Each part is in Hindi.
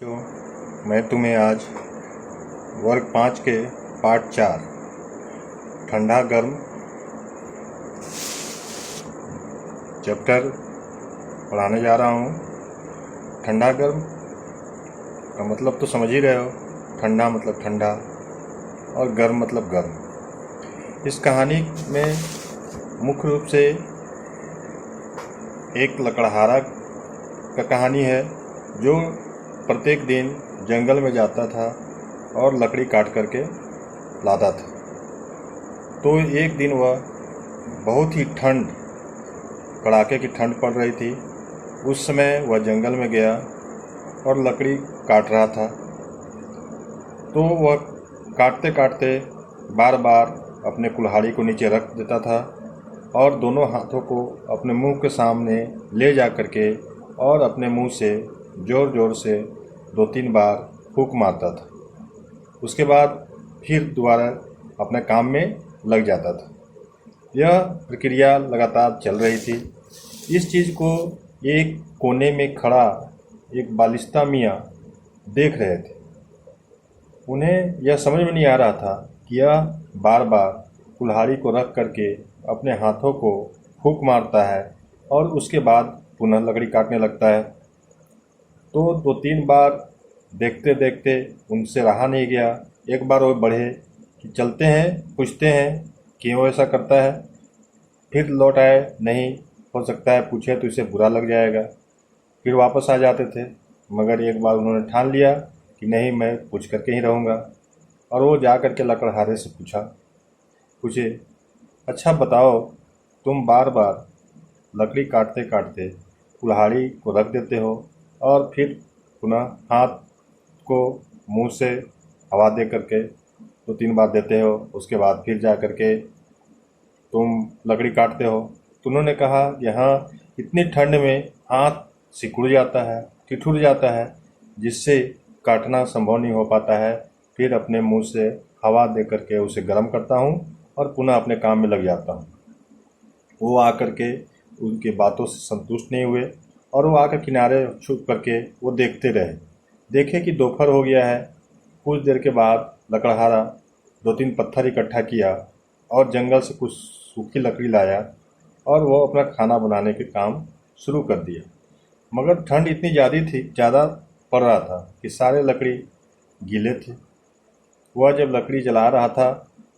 तो मैं तुम्हें आज वर्ग 5 के पार्ट 4 ठंडा गर्म चैप्टर पढ़ाने जा रहा हूँ। ठंडा गर्म का मतलब तो समझ ही रहे हो। ठंडा मतलब ठंडा और गर्म मतलब गर्म। इस कहानी में मुख्य रूप से एक लकड़हारा का कहानी है जो प्रत्येक दिन जंगल में जाता था और लकड़ी काट करके लाता था। तो एक दिन वह बहुत ही कड़ाके की ठंड पड़ रही थी। उस समय वह जंगल में गया और लकड़ी काट रहा था। तो वह काटते काटते बार बार अपने कुल्हाड़ी को नीचे रख देता था और दोनों हाथों को अपने मुंह के सामने ले जा करके और अपने मुंह से ज़ोर ज़ोर से 2-3 बार फूंक मारता था। उसके बाद फिर दोबारा अपने काम में लग जाता था। यह प्रक्रिया लगातार चल रही थी। इस चीज़ को एक कोने में खड़ा एक बालिस्ता मियाँ देख रहे थे। उन्हें यह समझ में नहीं आ रहा था कि यह बार बार कुल्हाड़ी को रख करके अपने हाथों को फूंक मारता है और उसके बाद पुनः लकड़ी काटने लगता है। तो 2-3 बार देखते देखते उनसे रहा नहीं गया। एक बार वो बढ़े कि चलते हैं, पूछते हैं क्यों ऐसा करता है। फिर लौट आए, नहीं हो सकता है पूछे तो इसे बुरा लग जाएगा। फिर वापस आ जाते थे, मगर एक बार उन्होंने ठान लिया कि नहीं, मैं पूछ करके ही रहूँगा। और वो जा कर के लकड़हारे से पूछे, अच्छा बताओ, तुम बार बार लकड़ी काटते काटते कुल्हाड़ी को रख देते हो और फिर पुनः हाथ को मुंह से हवा दे करके 2-3 बार देते हो, उसके बाद फिर जा करके तुम लकड़ी काटते हो। तो उन्होंने कहा कि हाँ, इतनी ठंड में हाथ सिकुड़ जाता है, ठिठुर जाता है, जिससे काटना संभव नहीं हो पाता है। फिर अपने मुंह से हवा दे करके उसे गर्म करता हूँ और पुनः अपने काम में लग जाता हूँ। वो आकर के उनकी बातों से संतुष्ट नहीं हुए और वो आकर किनारे छुप करके वो देखते रहे। देखे कि दोपहर हो गया है। कुछ देर के बाद लकड़हारा 2-3 पत्थर इकट्ठा किया और जंगल से कुछ सूखी लकड़ी लाया और वो अपना खाना बनाने के काम शुरू कर दिया। मगर ठंड इतनी ज़्यादा पड़ रहा था कि सारे लकड़ी गीले थे। वह जब लकड़ी जला रहा था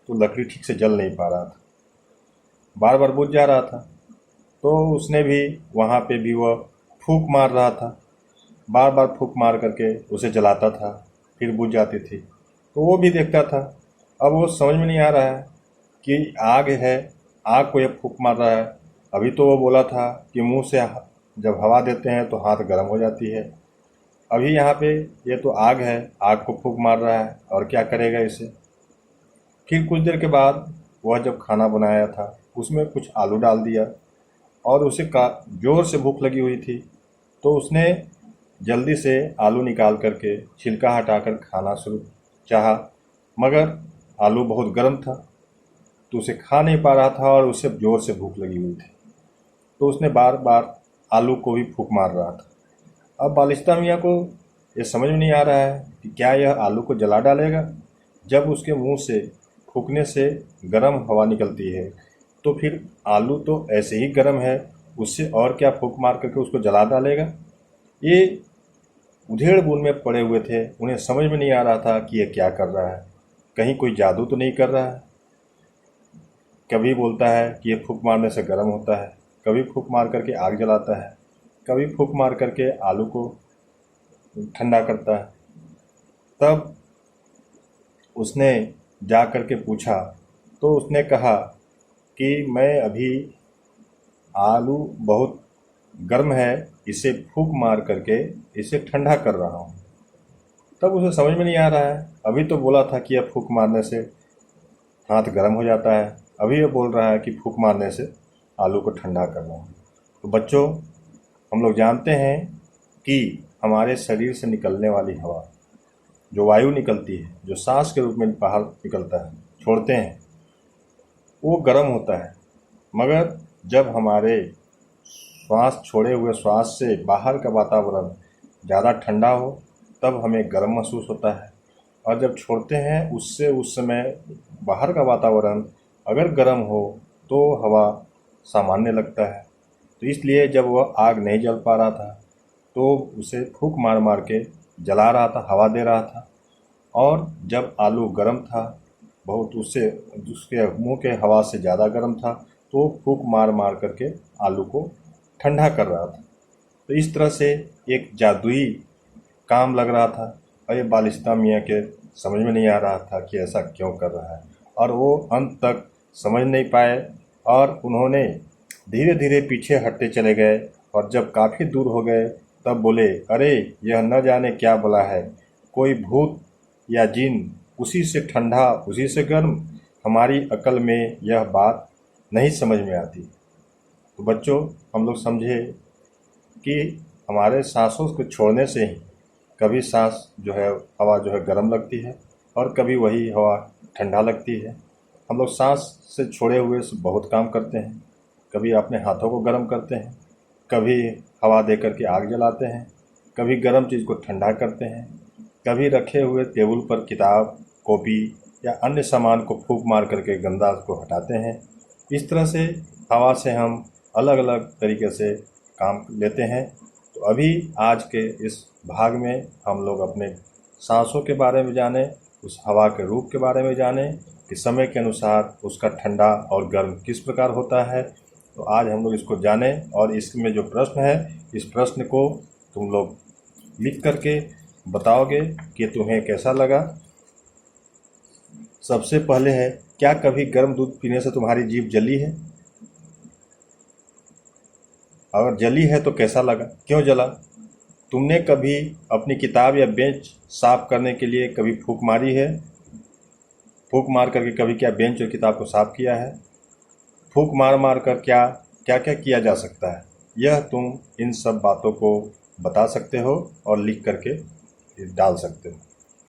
तो लकड़ी ठीक से जल नहीं पा रहा था, बार बार बुझ जा रहा था। तो उसने भी वहाँ पे भी वह फूंक मार रहा था, बार बार फूंक मार करके उसे जलाता था, फिर बुझ जाती थी। तो वो भी देखता था। अब वो समझ में नहीं आ रहा है कि आग है, आग को ये फूंक मार रहा है। अभी तो वो बोला था कि मुंह से जब हवा देते हैं तो हाथ गर्म हो जाती है। अभी यहाँ पे ये तो आग है, आग को फूंक मार रहा है और क्या करेगा इसे। फिर कुछ देर के बाद वह जब खाना बनाया था उसमें कुछ आलू डाल दिया और उसे ज़ोर से भूख लगी हुई थी। तो उसने जल्दी से आलू निकाल करके छिलका हटाकर खाना शुरू चाहा, मगर आलू बहुत गर्म था तो उसे खा नहीं पा रहा था और उसे ज़ोर से भूख लगी हुई थी। तो उसने बार बार आलू को भी फूंक मार रहा था। अब बालिस्ता मियाँ को ये समझ में नहीं आ रहा है कि क्या यह आलू को जला डालेगा। जब उसके मुंह से फूंकने से गर्म हवा निकलती है तो फिर आलू तो ऐसे ही गर्म है, उससे और क्या फूंक मार करके उसको जला डालेगा। ये उधेड़-बुन में पड़े हुए थे। उन्हें समझ में नहीं आ रहा था कि ये क्या कर रहा है, कहीं कोई जादू तो नहीं कर रहा है। कभी बोलता है कि ये फूंक मारने से गर्म होता है, कभी फूंक मार करके आग जलाता है, कभी फूंक मार करके आलू को ठंडा करता है। तब उसने जा कर के पूछा तो उसने कहा कि मैं अभी आलू बहुत गर्म है, इसे फूंक मार करके इसे ठंडा कर रहा हूँ। तब उसे समझ में नहीं आ रहा है। अभी तो बोला था कि यह फूंक मारने से हाथ गर्म हो जाता है, अभी ये बोल रहा है कि फूंक मारने से आलू को ठंडा कर रहा हूँ। तो बच्चों, हम लोग जानते हैं कि हमारे शरीर से निकलने वाली हवा, जो वायु निकलती है, जो सांस के रूप में बाहर निकलता है, छोड़ते हैं, वो गर्म होता है। मगर जब हमारे श्वास छोड़े हुए श्वास से बाहर का वातावरण ज़्यादा ठंडा हो तब हमें गर्म महसूस होता है, और जब छोड़ते हैं उससे उस समय बाहर का वातावरण अगर गर्म हो तो हवा सामान्य लगता है। तो इसलिए जब वह आग नहीं जल पा रहा था तो उसे फूंक मार मार के जला रहा था, हवा दे रहा था। और जब आलू गर्म था, बहुत उसके मुंह के हवा से ज़्यादा गर्म था, तो फूंक मार मार करके आलू को ठंडा कर रहा था। तो इस तरह से एक जादुई काम लग रहा था, और ये बालिस्ता मियाँ के समझ में नहीं आ रहा था कि ऐसा क्यों कर रहा है, और वो अंत तक समझ नहीं पाए, और उन्होंने धीरे धीरे पीछे हटते चले गए। और जब काफ़ी दूर हो गए तब बोले, अरे यह न जाने क्या बला है, कोई भूत या जिन, उसी से ठंडा उसी से गर्म, हमारी अकल में यह बात नहीं समझ में आती। तो बच्चों, हम लोग समझे कि हमारे सांसों को छोड़ने से ही कभी सांस जो है, हवा जो है गर्म लगती है, और कभी वही हवा ठंडा लगती है। हम लोग सांस से छोड़े हुए से बहुत काम करते हैं, कभी अपने हाथों को गर्म करते हैं, कभी हवा दे करके आग जलाते हैं, कभी गर्म चीज़ को ठंडा करते हैं, कभी रखे हुए टेबल पर किताब, कॉपी या अन्य सामान को फूंक मार करके गंदा को हटाते हैं। इस तरह से हवा से हम अलग अलग तरीके से काम लेते हैं। तो अभी आज के इस भाग में हम लोग अपने सांसों के बारे में जाने, उस हवा के रूप के बारे में जाने कि समय के अनुसार उसका ठंडा और गर्म किस प्रकार होता है। तो आज हम लोग इसको जानें, और इसमें जो प्रश्न है, इस प्रश्न को तुम लोग लिख करके बताओगे कि तुम्हें कैसा लगा। सबसे पहले है, क्या कभी गर्म दूध पीने से तुम्हारी जीभ जली है? अगर जली है तो कैसा लगा, क्यों जला? तुमने कभी अपनी किताब या बेंच साफ करने के लिए कभी फूंक मारी है? फूंक मार करके कभी क्या बेंच और किताब को साफ किया है? फूंक मार मार कर क्या क्या क्या किया जा सकता है, यह तुम इन सब बातों को बता सकते हो और लिख करके डाल सकते हो।